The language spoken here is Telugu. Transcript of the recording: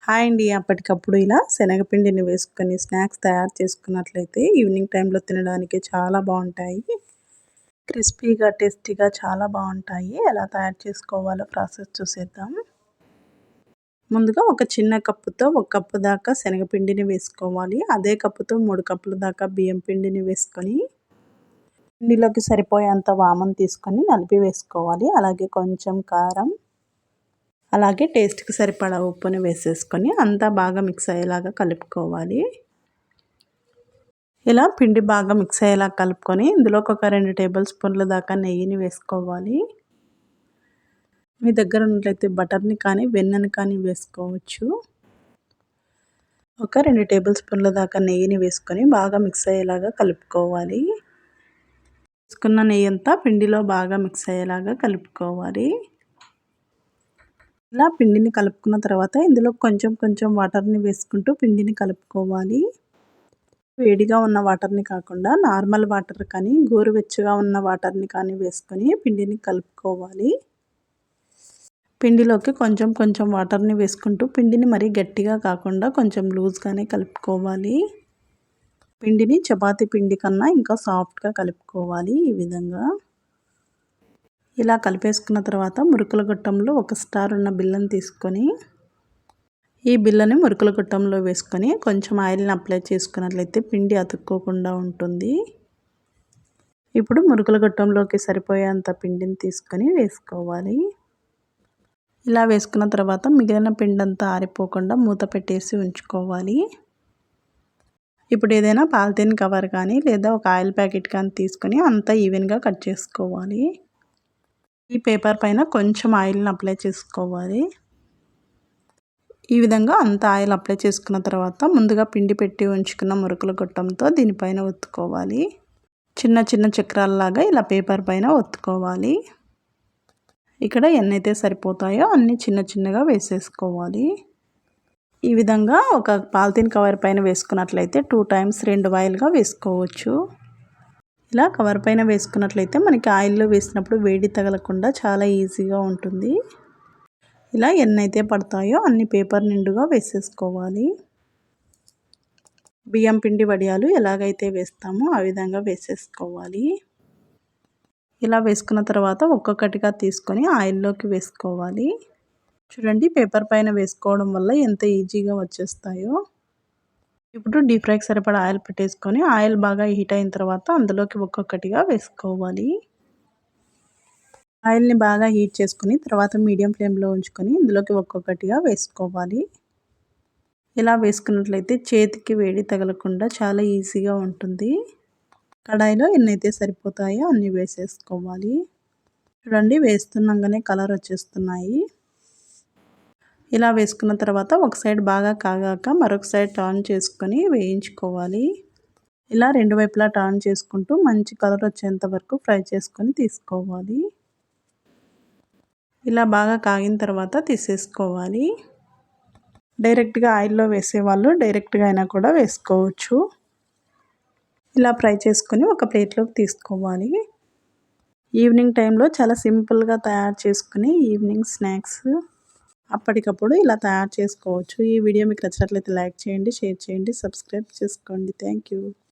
హాయ్ అండి. అప్పటికప్పుడు ఇలా శనగపిండిని వేసుకొని స్నాక్స్ తయారు చేసుకున్నట్లయితే ఈవినింగ్ టైంలో తినడానికి చాలా బావుంటాయి. క్రిస్పీగా, టేస్టీగా చాలా బావుంటాయి. ఎలా తయారు చేసుకోవాలో ప్రాసెస్ చూసేద్దాం. ముందుగా ఒక చిన్న కప్పుతో ఒక కప్పు దాకా శనగపిండిని వేసుకోవాలి. అదే కప్పుతో 3 కప్పుల దాకా బియ్యం పిండిని వేసుకొని పిండిలోకి సరిపోయేంత వామును తీసుకొని నలిపి వేసుకోవాలి. అలాగే కొంచెం కారం, అలాగే టేస్ట్‌కి సరిపడా ఉప్పుని వేసేసుకొని అంతా బాగా మిక్స్ అయ్యేలాగా కలుపుకోవాలి. ఇలా పిండి బాగా మిక్స్ అయ్యేలా కలుపుకొని ఇందులోకి ఒక 2 టేబుల్ స్పూన్ల దాకా నెయ్యిని వేసుకోవాలి. మీ దగ్గర ఉన్నట్లయితే బటర్‌ని కానీ, వెన్నని కానీ వేసుకోవచ్చు. ఒక 2 టేబుల్ స్పూన్ల దాకా నెయ్యిని వేసుకొని బాగా మిక్స్ అయ్యేలాగా కలుపుకోవాలి. వేసుకున్న నెయ్యంతా పిండిలో బాగా మిక్స్ అయ్యేలాగా కలుపుకోవాలి. ఇలా పిండిని కలుపుకున్న తర్వాత ఇందులో కొంచెం కొంచెం వాటర్‌ని వేసుకుంటూ పిండిని కలుపుకోవాలి. వేడిగా ఉన్న వాటర్‌ని కాకుండా నార్మల్ వాటర్ కానీ, గోరువెచ్చగా ఉన్న వాటర్‌ని కానీ వేసుకొని పిండిని కలుపుకోవాలి. పిండిలోకి కొంచెం కొంచెం వాటర్‌ని వేసుకుంటూ పిండిని మరీ గట్టిగా కాకుండా కొంచెం లూజ్‌గానే కలుపుకోవాలి. పిండిని చపాతీ పిండి కన్నా ఇంకా సాఫ్ట్‌గా కలుపుకోవాలి ఈ విధంగా. ఇలా కలిపేసుకున్న తర్వాత మురుకుల గొట్టంలో ఒక స్టార్ ఉన్న బిళ్ళని తీసుకొని ఈ బిళ్ళని మురుకుల గొట్టంలో వేసుకొని కొంచెం ఆయిల్ని అప్లై చేసుకున్నట్లయితే పిండి అతుక్కోకుండా ఉంటుంది. ఇప్పుడు మురుకుల గొట్టంలోకి సరిపోయేంత పిండిని తీసుకొని వేసుకోవాలి. ఇలా వేసుకున్న తర్వాత మిగిలిన పిండంతా ఆరిపోకుండా మూత పెట్టేసి ఉంచుకోవాలి. ఇప్పుడు ఏదైనా పాలిథిన్ కవర్ కానీ లేదా ఒక ఆయిల్ ప్యాకెట్ కానీ తీసుకొని అంతా ఈవెన్‌గా కట్ చేసుకోవాలి. ఈ పేపర్ పైన కొంచెం ఆయిల్‌ని అప్లై చేసుకోవాలి. ఈ విధంగా అంతా ఆయిల్ అప్లై చేసుకున్న తర్వాత ముందుగా పిండి పెట్టి ఉంచుకున్న మురుకుల గొట్టంతో దీనిపైన ఒత్తుకోవాలి. చిన్న చిన్న చక్రాల్లాగా ఇలా పేపర్ పైన ఒత్తుకోవాలి. ఇక్కడ ఎన్నైతే సరిపోతాయో అన్నీ చిన్న చిన్నగా వేసేసుకోవాలి. ఈ విధంగా ఒక పాలిథిన్ కవర్ పైన వేసుకున్నట్లయితే 2 టైమ్స్ 2 వాయిల్‌గా వేసుకోవచ్చు. ఇలా కవర్ పైన వేసుకున్నట్లయితే మనకి ఆయిల్‌లో వేసినప్పుడు వేడి తగలకుండా చాలా ఈజీగా ఉంటుంది. ఇలా ఎన్నైతే పడతాయో అన్ని పేపర్ నిండుగా వేసేసుకోవాలి. బియ్యం పిండి వడియాలు ఎలాగైతే వేస్తామో ఆ విధంగా వేసేసుకోవాలి. ఇలా వేసుకున్న తర్వాత ఒక్కొక్కటిగా తీసుకొని ఆయిల్‌లోకి వేసుకోవాలి. చూడండి పేపర్ పైన వేసుకోవడం వల్ల ఎంత ఈజీగా వచ్చేస్తాయో. ఇప్పుడు డీప్ ఫ్రైకి సరిపడా ఆయిల్ పెట్టేసుకొని ఆయిల్ బాగా హీట్ అయిన తర్వాత అందులోకి ఒక్కొక్కటిగా వేసుకోవాలి. ఆయిల్‌ని బాగా హీట్ చేసుకొని తర్వాత మీడియం ఫ్లేమ్‌లో ఉంచుకొని ఇందులోకి ఒక్కొక్కటిగా వేసుకోవాలి. ఇలా వేసుకున్నట్లయితే చేతికి వేడి తగలకుండా చాలా ఈజీగా ఉంటుంది. కడాయిలో ఎన్నైతే సరిపోతాయో అన్నీ వేసేసుకోవాలి. చూడండి వేస్తుండగానే కలర్ వచ్చేస్తున్నాయి. ఇలా వేసుకున్న తర్వాత ఒక సైడ్ బాగా కాగాక మరొక సైడ్ టర్న్ చేసుకొని వేయించుకోవాలి. ఇలా రెండు వైపులా టర్న్ చేసుకుంటూ మంచి కలర్ వచ్చేంత వరకు ఫ్రై చేసుకొని తీసుకోవాలి. ఇలా బాగా కాగిన తర్వాత తీసేసుకోవాలి. డైరెక్ట్‌గా ఆయిల్‌లో వేసేవాళ్ళు డైరెక్ట్‌గా అయినా కూడా వేసుకోవచ్చు. ఇలా ఫ్రై చేసుకొని ఒక ప్లేట్‌లోకి తీసుకోవాలి. ఈవినింగ్ టైంలో చాలా సింపుల్‌గా తయారు చేసుకుని ఈవినింగ్ స్నాక్స్ అప్పటికప్పుడు ఇలా తయారు చేసుకోవచ్చు. ఈ వీడియో మీకు నచ్చినట్లయితే లైక్ చేయండి, షేర్ చేయండి, సబ్స్క్రైబ్ చేసుకోండి. Thank you.